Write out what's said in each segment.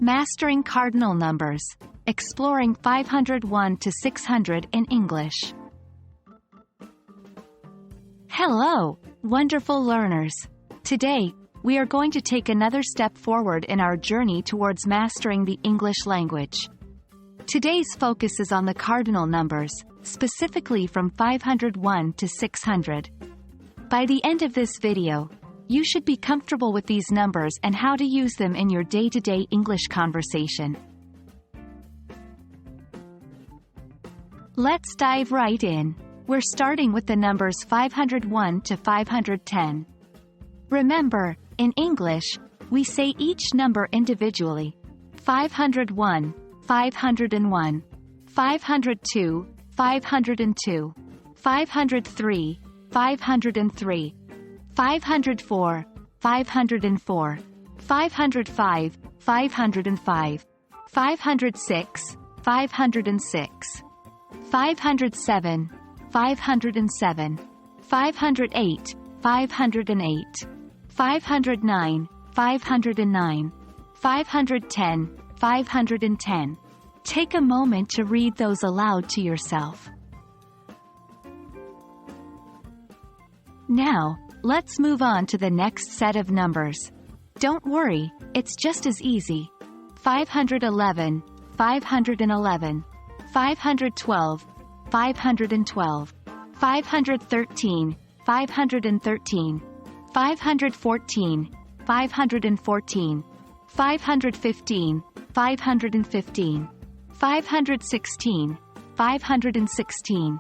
Mastering Cardinal Numbers. Exploring 501 to 600 in English. Hello, wonderful learners. Today, we are going to take another step forward in our journey towards mastering the English language. Today's focus is on the cardinal numbers, specifically from 501 to 600. By the end of this video, you should be comfortable with these numbers and how to use them in your day-to-day English conversation. Let's dive right in. We're starting with the numbers 501 to 510. Remember, in English, we say each number individually. 501, 501, 502, 502, 503, 503, 504, 504, 505, 505, 506, 506, 507, 507, 508, 508, 509, 509, 510, 510. Take a moment to read those aloud to yourself. Now, let's move on to the next set of numbers. Don't worry, it's just as easy. 511, 511, 512, 512, 513, 513, 514, 514, 515, 515, 516, 516,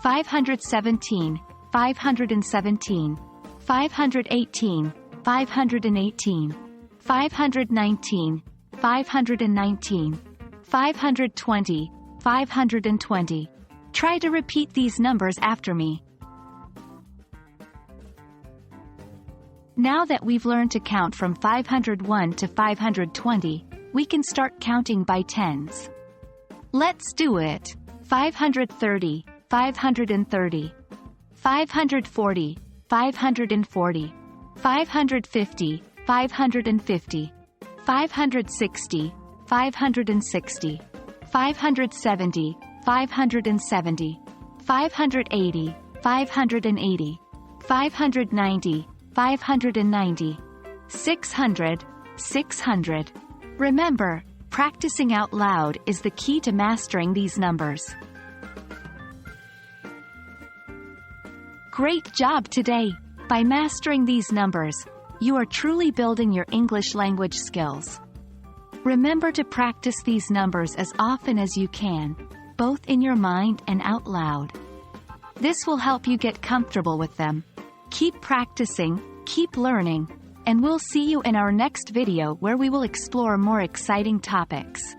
517, 517, 518, 518, 519, 519, 520, 520. Try to repeat these numbers after me. Now that we've learned to count from 501 to 520, we can start counting by tens. Let's do it. 530, 530, 540, 540, 550, 550, 560, 560, 570, 570, 580, 580, 590, 590, 600, 600. Remember, practicing out loud is the key to mastering these numbers. Great job today! By mastering these numbers, you are truly building your English language skills. Remember to practice these numbers as often as you can, both in your mind and out loud. This will help you get comfortable with them. Keep practicing, keep learning, and we'll see you in our next video where we will explore more exciting topics.